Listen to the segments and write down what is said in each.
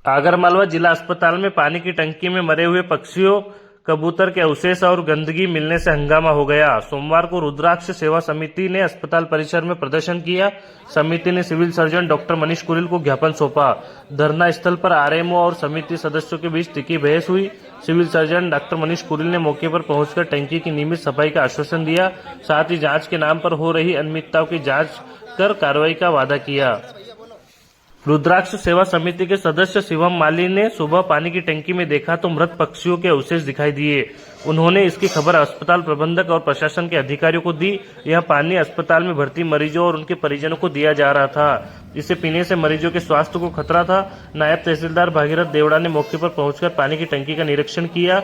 आगरमालवा जिला अस्पताल में पानी की टंकी में मरे हुए पक्षियों, कबूतर के अवशेष और गंदगी मिलने से हंगामा हो गया। सोमवार को रुद्राक्ष सेवा समिति ने अस्पताल परिसर में प्रदर्शन किया। समिति ने civil surgeon doctor Manish Kuril को ज्ञापन सौंपा। धरना स्थल पर आरएमओ और समिति सदस्यों के बीच तीखी बहस हुई। Civil surgeon doctor Manish Kuril ने मौके पर पहुंचकर टंकी की नियमित सफाई का आश्वासन दिया। साथ ही जांच के नाम पर हो रही अनियमितताओं की जांच कर कार्रवाई का वादा किया। रुद्राक्ष सेवा समिति के सदस्य शिवम माली ने सुबह पानी की टंकी में देखा तो मृत पक्षियों के अवशेष दिखाई दिए। उन्होंने इसकी खबर अस्पताल प्रबंधक और प्रशासन के अधिकारियों को दी। यह पानी अस्पताल में भर्ती मरीजों और उनके परिजनों को दिया जा रहा था। इसे पीने से मरीजों के स्वास्थ्य को खतरा था। नायब तहसीलदार भागीरथ देवड़ा ने मौके पर पहुंचकर पानी की टंकी का निरीक्षण किया।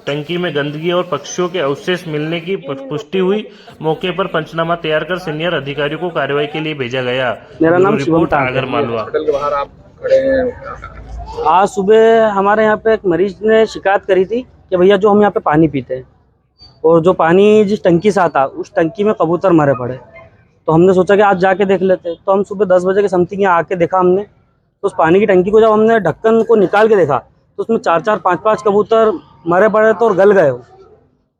टंकी में गंदगी और पक्षियों के अवशेष मिलने की पुष्टि हुई। मौके पर पंचनामा तैयार कर सीनियर अधिकारियों को कार्रवाई के लिए भेजा गया। मेरा नाम रिपोर्ट आगरमालवा। आज सुबह हमारे यहाँ पे एक मरीज ने शिकायत करी थी कि भैया जो हम यहाँ पे पानी पीते हैं और जो पानी जिस टंकी से आता उस टंकी में कबूतर मरे पड़े। तो हमने सोचा कि आज जाके देख लेते। तो हम सुबह 10 बजे के समथिंग यहाँ आके देखा हमने। तो उस पानी की टंकी को जब हमने ढक्कन को निकाल के देखा तो उसमें 4-4, 5-5 कबूतर मरे पड़े तो और गल गए हो।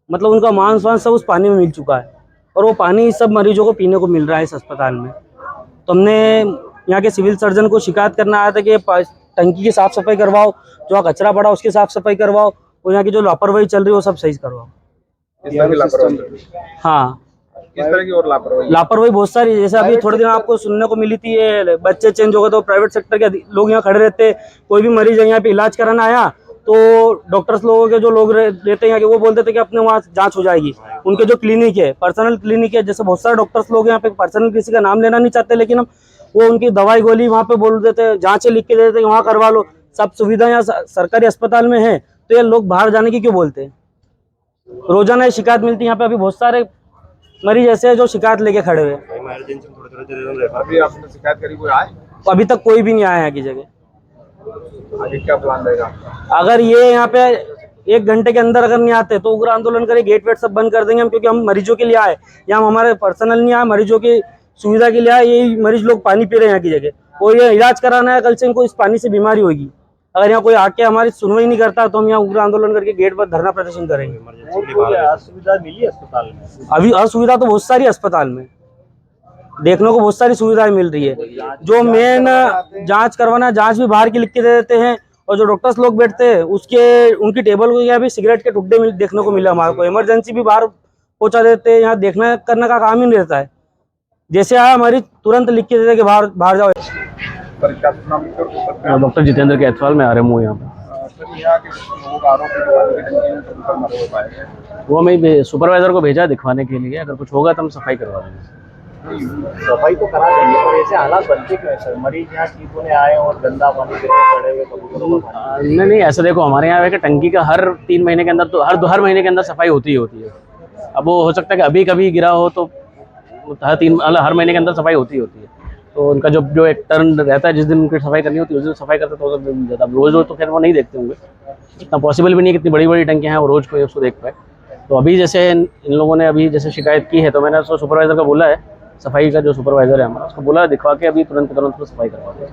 मतलब उनका मांस वांस सब उस पानी में मिल चुका है और वो पानी सब मरीजों को पीने को मिल रहा है इस अस्पताल में। तो हमने यहाँ के सिविल सर्जन को शिकायत करना आया था कि टंकी की साफ़ सफाई करवाओ, जो कचरा पड़ा उसकी साफ़ सफाई करवाओ और यहाँ की जो लापरवाही चल रही है वो सब सही करवाओ। हाँ, किस तरह की और लापरवाही बहुत सारी। जैसे अभी थोड़े दिन आपको सुनने को मिली थी ये बच्चे चेंज हो गए तो प्राइवेट सेक्टर के लोग यहाँ खड़े रहते। कोई भी मरीज यहाँ पे इलाज कराना आया तो डॉक्टर्स लोगों के जो लोग रहते हैं यहाँ के वो बोलते थे कि अपने वहाँ जांच हो जाएगी। उनके जो क्लिनिक है, पर्सनल क्लिनिक है, जैसे बहुत सारे डॉक्टर्स लोग यहाँ पे पर्सनल किसी का नाम लेना नहीं चाहते, लेकिन हम वो उनकी दवाई गोली वहाँ पे बोल देते, जाँचें लिख के दे देते वहाँ करवा लो। सब सुविधा यहाँ सरकारी अस्पताल में है तो ये लोग बाहर जाने की क्यों बोलते हैं। रोजाना ये शिकायत मिलती है। यहाँ पे अभी बहुत सारे मरीज ऐसे हैं जो शिकायत लेके खड़े हुए। अभी आपने शिकायत करी, कोई आए? अभी तक कोई भी नहीं आया यहाँ की जगह। आगे क्या प्लान रहेगा? अगर ये यहाँ पे 1 घंटे के अंदर अगर नहीं आते तो उग्र आंदोलन करें, गेट वेट सब बंद कर देंगे हम, क्योंकि हम मरीजों के लिए आए। यहाँ हमारे पर्सनल नहीं आए, मरीजों की सुविधा के लिए आए। यही मरीज लोग पानी पी रहे हैं यहाँ की जगह और ये इलाज कराना है। कल से इनको इस पानी से बीमारी होगी। अगर यहाँ कोई आके हमारी सुनवाई नहीं करता तो हम यहाँ उग्र आंदोलन करके गेट पर धरना प्रदर्शन करेंगे। असुविधा मिली अस्पताल में? अभी असुविधा तो बहुत सारी अस्पताल में देखने को बहुत सारी सुविधाएं मिल रही है। जो मेन जांच करवाना, जांच भी बाहर की लिख के दे देते हैं और जो डॉक्टर्स लोग बैठते हैं उनकी टेबल को यहाँ भी सिगरेट के टुकड़े देखने को मिले हमारे को। इमरजेंसी भी बाहर पहुंचा देते हैं। यहाँ देखना करने का काम ही नहीं रहता है। जैसे आया हमारी तुरंत लिख के देते कि बाहर जाओ। डॉक्टर जितेंद्र कैथवाल, मैं आरएमओ यहाँ पर। वो मैं सुपरवाइजर को भेजा दिखवाने के लिए। अगर कुछ होगा तो हम सफाई करवा देंगे। सफाई तो करा देंगे, पर ऐसे हालात बनते क्यों है सर? मरीज यहाँ ठीक होने आए और गंदा पानी पड़े हुए कबूतरों का पानी। नहीं, ऐसा देखो, हमारे यहाँ है कि टंकी का हर 3 महीने के अंदर तो हर महीने के अंदर सफाई होती है। अब वो हो सकता है कि अभी कभी गिरा हो तो हर महीने के अंदर सफाई होती है। तो उनका जो एक टर्न रहता है, जिस दिन उनकी सफाई करनी होती है उस दिन सफाई करते तो ज़्यादा। रोज़ तो खैर वो नहीं देखते होंगे, इतना पॉसिबल भी नहीं है। कितनी बड़ी टंकियाँ हैं वो रोज़ कोई उसको देख पाए। तो अभी जैसे इन लोगों ने अभी जैसे शिकायत की है तो मैंने उसको सुपरवाइज़र का बोला है, सफाई का जो सुपरवाइज़र है हमारा, उसको बोला दिखवा के अभी तुरंत सफाई करवा दें।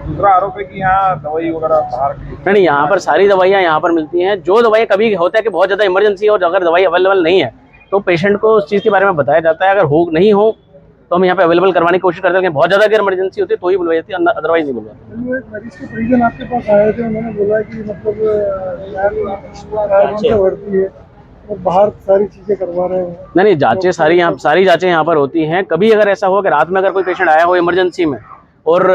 दूसरा आरोप है कि यहाँ दवाई वगैरह बाहर नहीं, यहाँ पर सारी दवाइयाँ यहाँ पर मिलती हैं। जो दवाइयाँ कभी होता है कि बहुत ज़्यादा इमरजेंसी है और अगर दवाई अवेलेबल नहीं है तो पेशेंट को उस चीज़ के बारे में बताया जाता है। अगर नहीं हो तो हम यहाँ पे अवेलेबल करवाने की कोशिश करते हैं। बहुत ज़्यादा अगर इमरजेंसी होती है तो ही बुलवाई जाती है, अदरवाइज नहीं बुलवाती। मरीज के परिजन आपके पास आए थे, उन्होंने बोला कि मतलब यार बढ़ती है और बाहर सारी चीज़ें करवा रहे हैं। नहीं, जांचें सारी जांचें यहाँ पर होती हैं। कभी अगर ऐसा हो कि रात में अगर कोई पेशेंट आया हो इमरजेंसी में और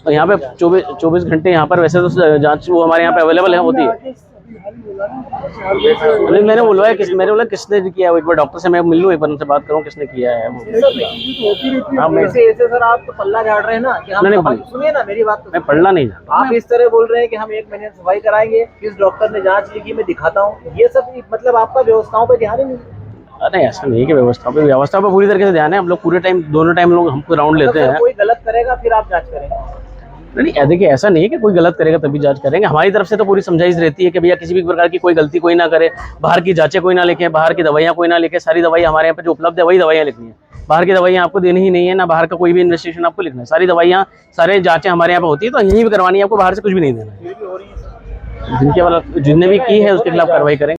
यहाँ पे 24 घंटे यहाँ पर वैसे तो जांच वो हमारे यहाँ पे अवेलेबल है, होती है। नहीं, मैंने बोला किसने किया है, एक बार डॉक्टर से मैं मिल लूँ, एक बार उनसे बात करूँ किसने किया है वो। ऐसे सर आप तो पल्ला झाड़ रहे हैं ना कि हम सुनिए ना मेरी बात। मैं पढ़ना नहीं जानता। आप इस तरह बोल रहे हैं कि हम 1 महीने सफाई कराएंगे, किस डॉक्टर ने जांच लिखी मैं दिखाता हूँ, ये सब मतलब आपका व्यवस्थाओं पे ध्यान ही नहीं। अरे ऐसा नहीं कि व्यवस्था पे पूरी तरीके से ध्यान है। हम लोग पूरे टाइम दोनों टाइम लोग हमको राउंड लेते हैं। कोई गलत करेगा फिर आप जांच करेंगे? नहीं, देखिए ऐसा नहीं है कि कोई गलत करेगा तभी जांच करेंगे। हमारी तरफ से तो पूरी समझाइश रहती है कि भैया किसी भी प्रकार की कोई गलती कोई ना करे, बाहर की जांचें कोई ना लिखे, बाहर की दवाइयाँ कोई ना लिखे। सारी दवाई हमारे यहाँ पे जो उपलब्ध है वही दवाइयाँ लिखनी है। बाहर की दवाइयाँ आपको देनी ही नहीं है, ना बाहर का कोई भी इन्वेस्टिगेशन आपको लिखना है। सारी दवाइयाँ, सारे जांचें हमारे यहाँ पे होती है, तो यहीं भी करवानी है आपको, बाहर से कुछ भी नहीं देना है। जिनके वाला जिनने भी की है उसके खिलाफ कार्रवाई करें।